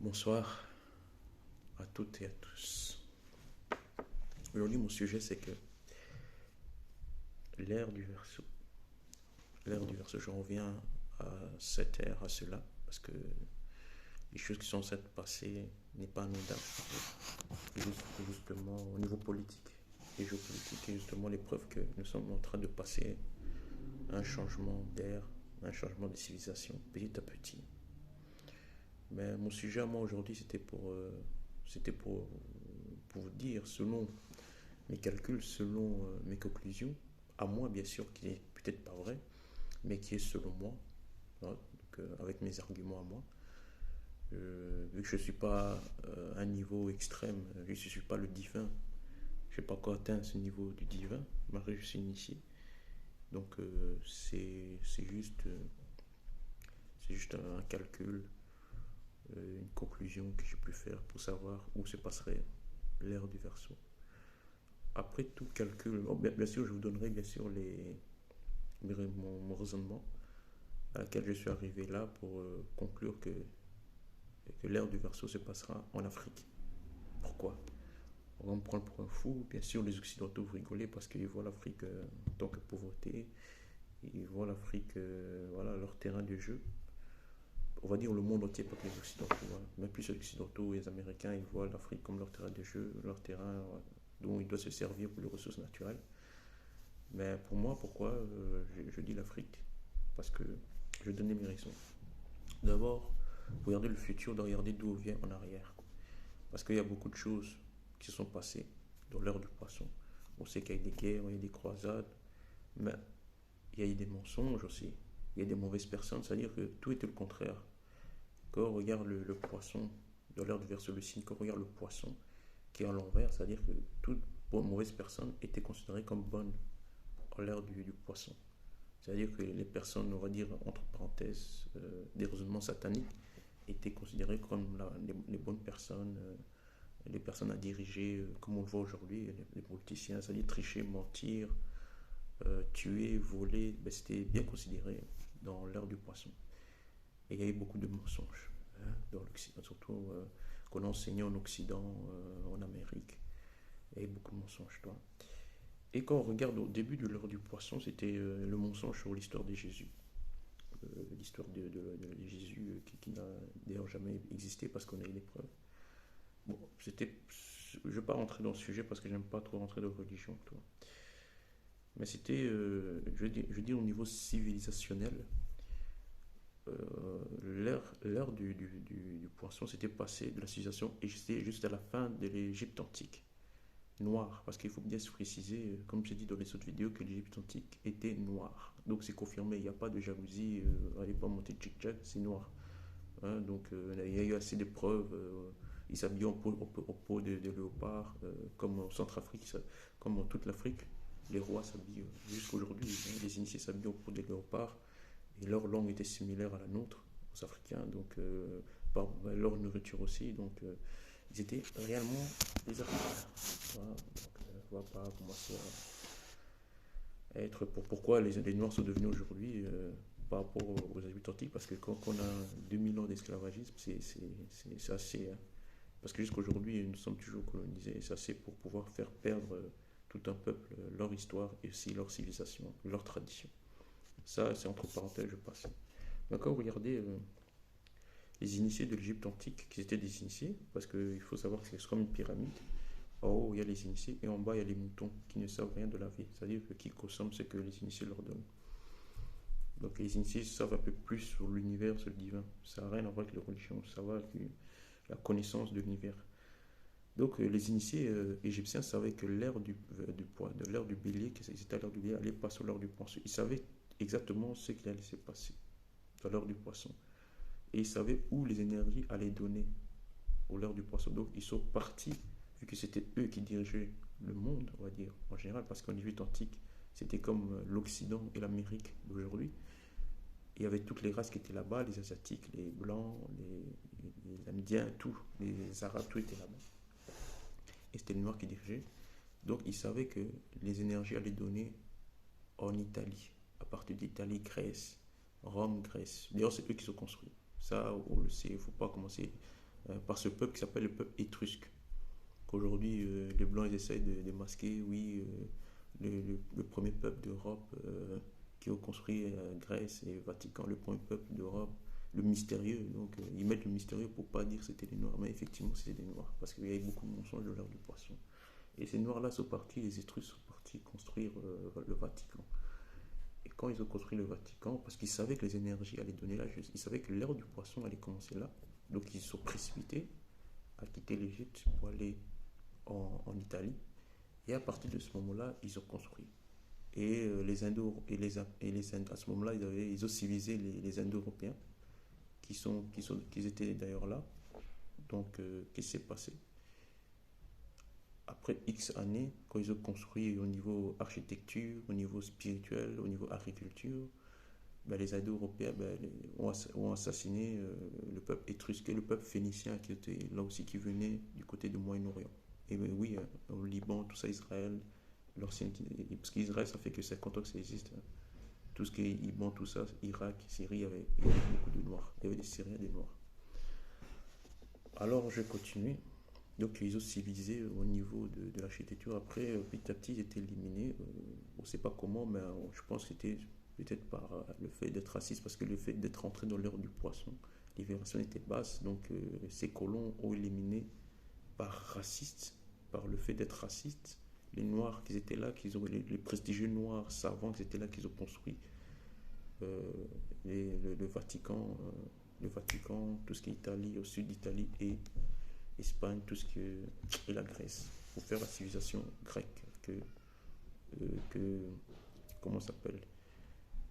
Bonsoir à toutes et à tous. Aujourd'hui, mon sujet, c'est que l'ère du verso. L'ère du verso, je reviens à cette ère, à cela, parce que les choses qui sont censées passer n'est pas anodin. Justement, au niveau politique et géopolitique, et justement les preuves que nous sommes en train de passer un changement d'ère, un changement de civilisation, petit à petit. Mais mon sujet à moi aujourd'hui, c'était pour vous dire, selon mes calculs, selon mes conclusions, à moi bien sûr, qui n'est peut-être pas vrai, mais qui est selon moi, hein, donc, avec mes arguments à moi. Vu que je ne suis pas à un niveau extrême, je ne suis pas le divin, je n'ai pas encore atteint ce niveau du divin, malgré que je suis initié. Donc c'est juste un calcul, une conclusion que j'ai pu faire pour savoir où se passerait l'ère du Verseau. Après tout calcul, bon, bien sûr, je vous donnerai bien sûr mon raisonnement à laquelle je suis arrivé là pour conclure que l'ère du Verseau se passera en Afrique. Pourquoi? On va me prendre pour un fou. Bien sûr, les Occidentaux vous rigolez parce qu'ils voient l'Afrique en tant que pauvreté. Ils voient l'Afrique, voilà, leur terrain de jeu. On va dire le monde entier, pas que les Occidentaux. Voilà. Même plus les Occidentaux et les Américains, ils voient l'Afrique comme leur terrain de jeu, leur terrain dont ils doivent se servir pour les ressources naturelles. Mais pour moi, pourquoi je dis l'Afrique? Parce que je vais donner mes raisons. D'abord, regarder le futur, de regarder d'où on vient en arrière. Parce qu'il y a beaucoup de choses qui se sont passées dans l'ère du poisson. On sait qu'il y a eu des guerres, il y a eu des croisades, mais il y a eu des mensonges aussi. Il y a des mauvaises personnes, c'est-à-dire que tout était le contraire. Quand on regarde le poisson, dans l'ère du verso le signe, quand on regarde le poisson qui est à l'envers, c'est-à-dire que toute mauvaise personne était considérée comme bonne en l'ère du poisson. C'est-à-dire que les personnes, on va dire, entre parenthèses, des raisonnements sataniques, étaient considérées comme les bonnes personnes, les personnes à diriger, comme on le voit aujourd'hui, les politiciens, c'est-à-dire tricher, mentir, tuer, voler, ben, c'était bien considéré dans l'ère du poisson. Et il y a eu beaucoup de mensonges dans l'Occident, surtout qu'on enseignait en Occident, en Amérique. Il y a eu beaucoup de mensonges, toi. Et quand on regarde au début de l'ère du poisson, c'était le mensonge sur l'histoire de Jésus. L'histoire de Jésus qui n'a d'ailleurs jamais existé parce qu'on a eu des preuves. Bon, je ne vais pas rentrer dans le sujet parce que j'aime pas trop rentrer dans la religion, toi. Mais c'était, je dis au niveau civilisationnel, l'ère du poisson s'était passée de la civilisation existait juste à la fin de l'Égypte antique. Noir, parce qu'il faut bien se préciser, comme j'ai dit dans les autres vidéos, que l'Égypte antique était noire. Donc c'est confirmé, il n'y a pas de jalousie, allez pas monter tchic-tchac, c'est noir. Hein, donc il y a eu assez de preuves. Ils s'habillaient en peau de léopard, comme en Centrafrique, comme en toute l'Afrique. Les rois s'habillent jusqu'à aujourd'hui. Hein, les initiés s'habillent en peau de léopard et leur langue était similaire à la nôtre, aux Africains, donc par leur nourriture aussi. Donc ils étaient réellement des Africains. Voilà, donc on ne va pas commencer à être pourquoi les Noirs sont devenus aujourd'hui par rapport aux habitants antiques, parce que quand on a 2000 ans d'esclavagisme, c'est assez. Hein, parce que jusqu'à aujourd'hui, nous sommes toujours colonisés, et c'est assez pour pouvoir faire perdre tout un peuple leur histoire et aussi leur civilisation, leur tradition. Ça, c'est entre parenthèses, je passe. D'accord, regardez les initiés de l'Égypte antique, qui étaient des initiés, parce qu'il faut savoir que c'est comme une pyramide. En haut, il y a les initiés, et en bas, il y a les moutons qui ne savent rien de la vie. C'est-à-dire que qui consomment ce que les initiés leur donnent. Donc les initiés savent un peu plus sur l'univers, sur le divin. Ça n'a rien à voir avec les religions, ça va avec la connaissance de l'univers. Donc les initiés égyptiens savaient que l'ère de l'ère du bélier, qu'ils étaient à l'ère du bélier, allait passer à l'ère du poisson. Ils savaient exactement ce qui allait se passer à l'heure du poisson. Et ils savaient où les énergies allaient donner au l'heure du poisson. Donc ils sont partis, vu que c'était eux qui dirigeaient le monde, on va dire, en général, parce qu'en Égypte antique, c'était comme l'Occident et l'Amérique d'aujourd'hui. Il y avait toutes les races qui étaient là-bas, les Asiatiques, les Blancs, les Indiens, tout, les Arabes, tout était là-bas. Et c'était les Noirs qui dirigeaient. Donc ils savaient que les énergies allaient donner en Italie, à partir d'Italie, Grèce, Rome, Grèce. D'ailleurs, c'est eux qui sont construits. Ça, on le sait, il ne faut pas commencer par ce peuple qui s'appelle le peuple étrusque. Qu'aujourd'hui, les Blancs ils essayent de masquer, oui, le premier peuple d'Europe qui a construit Grèce et Vatican, le premier peuple d'Europe, le mystérieux. Donc, ils mettent le mystérieux pour pas dire que c'était des Noirs, mais effectivement, c'était des Noirs, parce qu'il y avait beaucoup de mensonges de l'heure du poisson. Et ces Noirs-là sont partis, les Étrusques sont partis construire le Vatican. Et quand ils ont construit le Vatican, parce qu'ils savaient que les énergies allaient donner là, ils savaient que l'ère du poisson allait commencer là, donc ils se sont précipités à quitter l'Égypte pour aller en Italie. Et à partir de ce moment-là, ils ont construit. Et les Indo et les Indo, à ce moment-là, ils ont civilisé les Indo-Européens qui étaient d'ailleurs là. Donc, qu'est-ce qui s'est passé? Après X années, quand ils ont construit au niveau architecture, au niveau spirituel, au niveau agriculture, ben, les Indo-Européens ont assassiné le peuple étrusque et le peuple phénicien qui était là aussi, qui venait du côté du Moyen-Orient. Et ben, oui, au Liban, tout ça, Israël, parce qu'Israël, ça fait que 50 ans que ça existe. Hein. Tout ce qui est Liban, tout ça, Irak, Syrie, il y avait beaucoup de Noirs. Il y avait des Syriens, des Noirs. Alors, je continue. Donc, ils ont civilisé au niveau de l'architecture. Après, petit à petit, ils étaient éliminés. On ne sait pas comment, mais je pense que c'était peut-être par le fait d'être raciste, parce que le fait d'être entré dans l'ère du poisson, les vibrations étaient basses. Donc, ces colons ont éliminé par raciste, par le fait d'être raciste, les Noirs qui étaient là, les prestigieux Noirs savants qui étaient là, qu'ils ont construit euh, le Vatican, tout ce qui est Italie, au sud d'Italie et Espagne, tout ce qui est la Grèce, pour faire la civilisation grecque que comment ça s'appelle,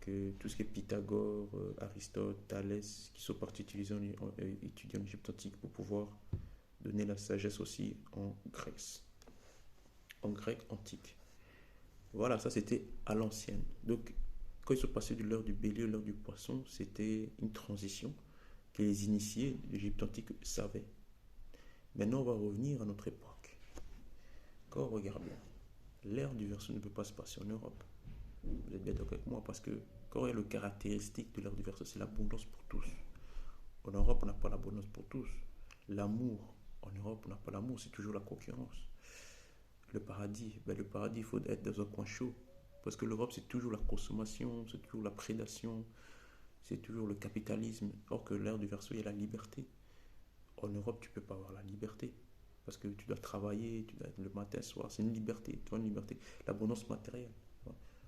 que tout ce qui est Pythagore, Aristote, Thalès, qui sont partis étudier en Égypte antique pour pouvoir donner la sagesse aussi en Grèce, en grec antique. Voilà, ça c'était à l'ancienne. Donc, quand ils sont passés de l'heure du bélier à l'heure du poisson, c'était une transition que les initiés de l'Égypte antique savaient. Maintenant, on va revenir à notre époque. Quand on regarde bien, l'ère du Verseau ne peut pas se passer en Europe. Vous êtes bien d'accord avec moi, parce que quand il y a le caractéristique de l'ère du Verseau, c'est l'abondance pour tous. En Europe, on n'a pas l'abondance pour tous. L'amour, en Europe, on n'a pas l'amour, c'est toujours la concurrence. Le paradis, ben le paradis, il faut être dans un coin chaud. Parce que l'Europe, c'est toujours la consommation, c'est toujours la prédation, c'est toujours le capitalisme. Or que l'ère du Verseau, il y a la liberté. En Europe, tu ne peux pas avoir la liberté. Parce que tu dois travailler, tu dois être le matin, le soir. C'est une liberté, tu vois, une liberté. L'abondance matérielle.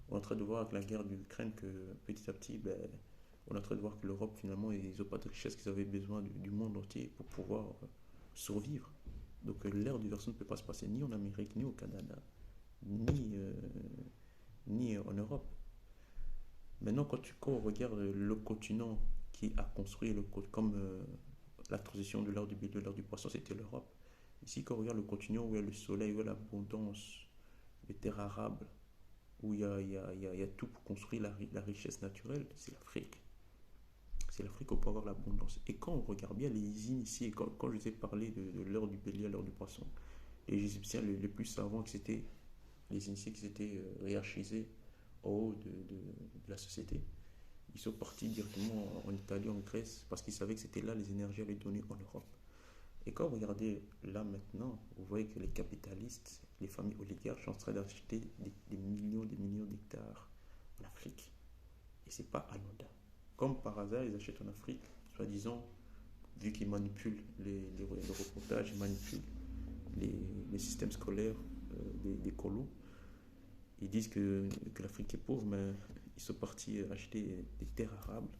On est en train de voir avec la guerre d'Ukraine que petit à petit, ben, on est en train de voir que l'Europe, finalement, ils n'ont pas de richesse qu'ils avaient besoin du monde entier pour pouvoir survivre. Donc l'ère du Verseau ne peut pas se passer ni en Amérique, ni au Canada, ni en Europe. Maintenant, quand on regarde le continent qui a construit comme la transition de l'ère du bélier à l'ère du poisson, c'était l'Europe. Ici, quand on regarde le continent où il y a le soleil, où il y a l'abondance, les terres arables, où il y a tout pour construire la richesse naturelle, c'est l'Afrique. C'est l'Afrique où on peut avoir l'abondance. Et quand on regarde bien les initiés, quand je vous ai parlé de l'heure du bélier à l'heure du poisson, les Égyptiens les plus savants, c'était les initiés qui étaient hiérarchisés au haut de la société, ils sont partis directement en Italie, en Grèce, parce qu'ils savaient que c'était là les énergies allaient donner en Europe. Et quand vous regardez là maintenant, vous voyez que les capitalistes, les familles oligarques sont en train d'acheter des millions d'hectares en Afrique. Et c'est pas anodin. Comme par hasard, ils achètent en Afrique, soi-disant, vu qu'ils manipulent les reportages, ils manipulent les systèmes scolaires des colos. Ils disent que l'Afrique est pauvre, mais ils sont partis acheter des terres arables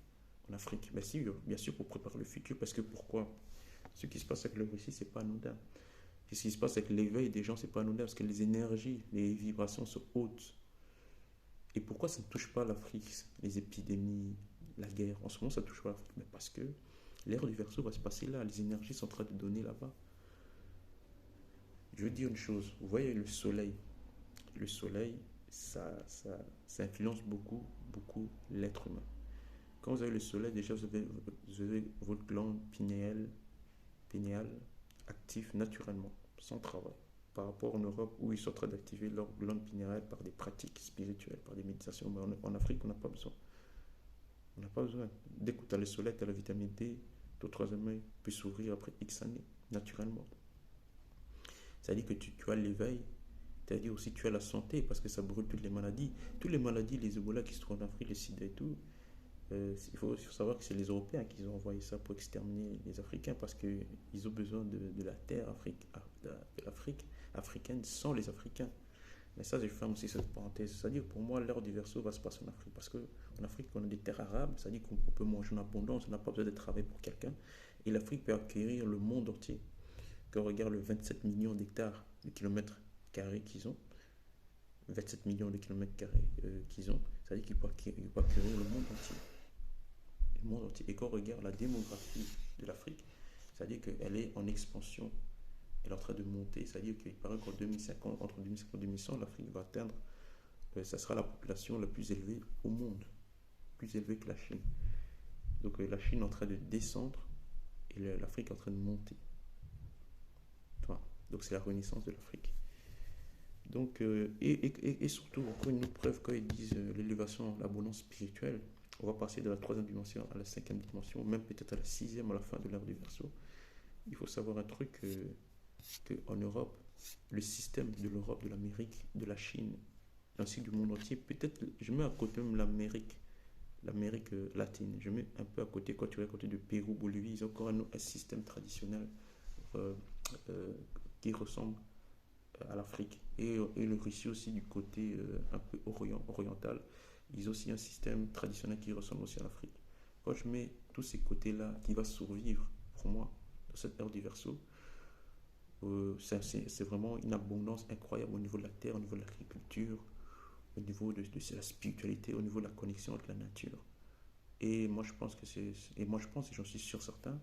en Afrique. Bien sûr, pour préparer le futur, parce que pourquoi? Ce qui se passe avec le Russie, c'est pas anodin. Ce qui se passe avec l'éveil des gens, c'est pas anodin, parce que les énergies, les vibrations sont hautes. Et pourquoi ça ne touche pas l'Afrique? Les épidémies, la guerre, en ce moment, ça ne touche pas l'Afrique. Mais parce que l'ère du Verseau va se passer là. Les énergies sont en train de donner là-bas. Je veux dire une chose. Vous voyez le soleil. Le soleil, ça influence beaucoup, beaucoup l'être humain. Quand vous avez le soleil, déjà, vous avez votre glande pinéale active naturellement, sans travail. Par rapport en Europe où ils sont en train d'activer leur glande pinéale par des pratiques spirituelles, par des méditations. Mais en Afrique, on n'a pas besoin. On n'a pas besoin. Dès que tu as le soleil, tu as la vitamine D, ton troisième œil peut s'ouvrir après X années, naturellement. C'est-à-dire que tu as l'éveil, c'est-à-dire aussi tu as la santé, parce que ça brûle toutes les maladies. Toutes les maladies, les Ebola qui se trouvent en Afrique, les sida et tout, il faut savoir que c'est les Européens qui ont envoyé ça pour exterminer les Africains, parce qu'ils ont besoin de la terre de l'Afrique africaine sans les Africains. Mais ça, je ferme aussi cette parenthèse. C'est-à-dire, pour moi, l'ère du verso va se passer en Afrique. Parce qu'en Afrique, on a des terres arables, c'est-à-dire qu'on peut manger en abondance, on n'a pas besoin de travailler pour quelqu'un. Et l'Afrique peut acquérir le monde entier. Quand on regarde les 27 millions d'hectares de kilomètres carrés qu'ils ont, 27 millions de kilomètres carrés qu'ils ont, c'est-à-dire qu'ils peuvent acquérir le monde entier. Le monde entier. Et quand on regarde la démographie de l'Afrique, c'est-à-dire qu'elle est en expansion, elle est en train de monter, c'est-à-dire qu'il paraît qu'en 2050, entre 2050 et 2100, l'Afrique va atteindre, ça sera la population la plus élevée au monde, plus élevée que la Chine. Donc la Chine est en train de descendre et l'Afrique est en train de monter. Voilà. Donc c'est la renaissance de l'Afrique. Donc, et surtout, encore une autre preuve, quand ils disent l'élévation, l'abondance spirituelle, on va passer de la troisième dimension à la cinquième dimension, même peut-être à la sixième à la fin de l'ère du Verseau. Il faut savoir un truc, qu'en Europe, le système de l'Europe, de l'Amérique, de la Chine, ainsi que du monde entier, peut-être, je mets à côté même l'Amérique latine, je mets un peu à côté, quand tu es à côté de Pérou, Bolivie, ils ont encore un système traditionnel euh, euh, qui ressemble à l'Afrique. Et le Russie aussi du côté un peu oriental, ils ont aussi un système traditionnel qui ressemble aussi à l'Afrique. Quand je mets tous ces côtés-là qui va survivre pour moi dans cette ère du Verseau, c'est vraiment une abondance incroyable au niveau de la terre, au niveau de l'agriculture, au niveau de la spiritualité, au niveau de la connexion avec la nature. Et moi je pense que et moi je pense et j'en suis sûr certain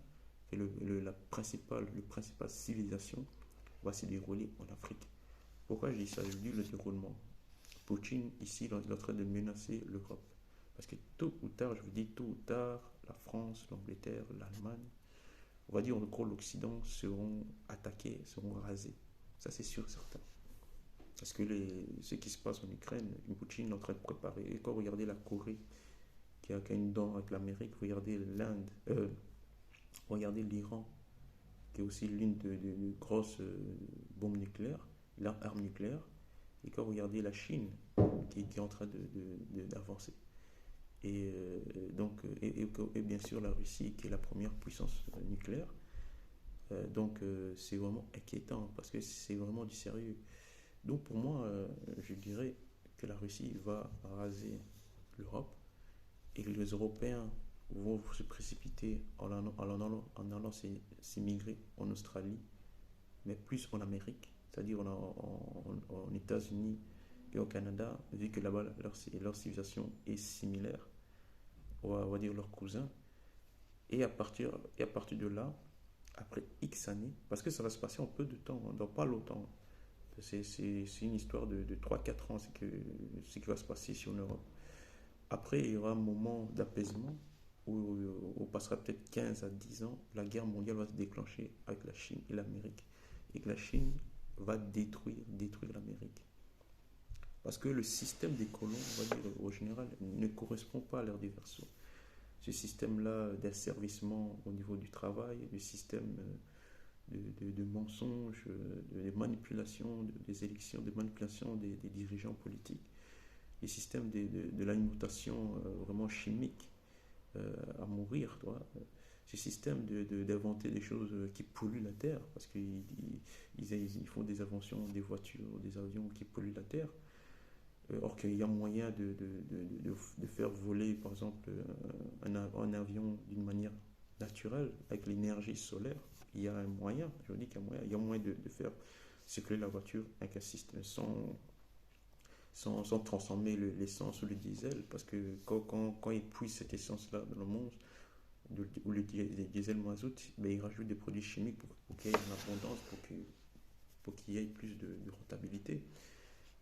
que le principale civilisation va se dérouler en Afrique. Pourquoi je dis ça? Je dis le déroulement. Poutine, ici, il est en train de menacer l'Europe. Parce que tôt ou tard, je vous dis tôt ou tard, la France, l'Angleterre, l'Allemagne, on va dire en gros l'Occident, seront attaqués, seront rasés. Ça, c'est sûr, certain. Parce que ce qui se passe en Ukraine, Poutine est en train de préparer. Et quand vous regardez la Corée, qui a une dent avec l'Amérique, regardez l'Inde, regardez l'Iran, qui est aussi l'une de grosses bombes nucléaires, l'arme nucléaire. Et quand vous regardez la Chine, qui est en train d'avancer. Et donc, et bien sûr la Russie, qui est la première puissance nucléaire. Donc, c'est vraiment inquiétant, parce que c'est vraiment du sérieux. Donc, pour moi, je dirais que la Russie va raser l'Europe et que les Européens vont se précipiter en allant s'immigrer en Australie, mais plus en Amérique, c'est-à-dire en États-Unis et au Canada, vu que là-bas leur civilisation est similaire, on va dire leurs cousins. Et à partir de là, après X années, parce que ça va se passer en peu de temps, dans pas longtemps, c'est une histoire de 3-4 ans, ce qui va se passer ici en Europe. Après, il y aura un moment d'apaisement où on passera peut-être 15 à 10 ans, la guerre mondiale va se déclencher avec la Chine et l'Amérique. Et que la Chine va détruire l'Amérique. Parce que le système des colons, on va dire au général, ne correspond pas à l'ère des Verseaux. Ce système-là d'asservissement au niveau du travail, le système de mensonges, de manipulation des élections, de manipulation des dirigeants politiques, les systèmes de l'alimentation vraiment chimique à mourir, toi. Ce système d'inventer des choses qui polluent la terre, parce qu'ils font des inventions, des voitures, des avions qui polluent la terre. Or qu'il y a moyen de faire voler, par exemple, un avion d'une manière naturelle, avec l'énergie solaire. Il y a un moyen, je dis qu'il y a moyen de faire circuler la voiture avec un système sans transformer l'essence ou le diesel, parce que quand ils puisent cette essence-là dans le monde, ou le diesel mazout, ben, ils rajoutent des produits chimiques pour qu'il y ait une abondance, pour qu'il y ait plus de rentabilité.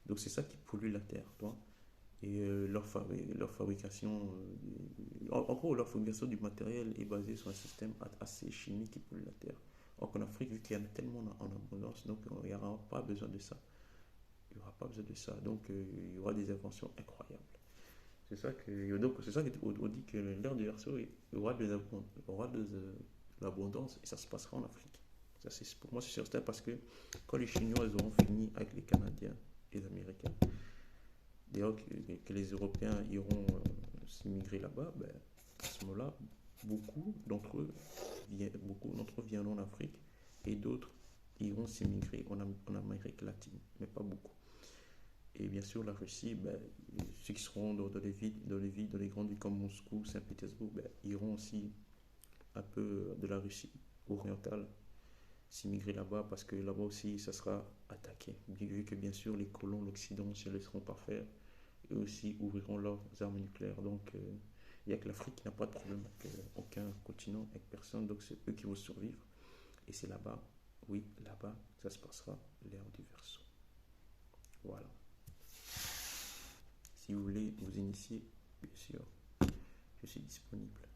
Donc c'est ça qui pollue la terre, toi. Et leur fabrication, en gros, leur fabrication du matériel est basée sur un système assez chimique qui pollue la terre. Or qu'en Afrique, vu qu'il y en a tellement en abondance, donc il n'y aura pas besoin de ça. Il n'y aura pas besoin de ça. Donc il y aura des inventions incroyables. C'est ça qu'on dit que l'ère du Verseau, il y aura l'abondance, et ça se passera en Afrique. Ça, pour moi, c'est certain parce que quand les Chinois ils auront fini avec les Canadiens et les Américains, d'ailleurs que les Européens iront s'immigrer là-bas, ben, à ce moment-là, beaucoup d'entre eux viendront en Afrique et d'autres iront s'immigrer en Amérique latine, mais pas beaucoup. Et bien sûr, la Russie, ben, ceux qui seront dans les grandes villes comme Moscou, Saint-Pétersbourg, ben, iront aussi un peu de la Russie orientale s'immigrer là-bas parce que là-bas aussi, ça sera attaqué. Vu que bien sûr, les colons, l'Occident ne se laisseront pas faire. Eux aussi ouvriront leurs armes nucléaires. Donc, il n'y a que l'Afrique qui n'a pas de problème avec aucun continent, avec personne. Donc, c'est eux qui vont survivre. Et c'est là-bas, oui, là-bas, ça se passera l'ère du Verseau. Voilà. Si vous voulez vous initier, bien sûr, je suis disponible.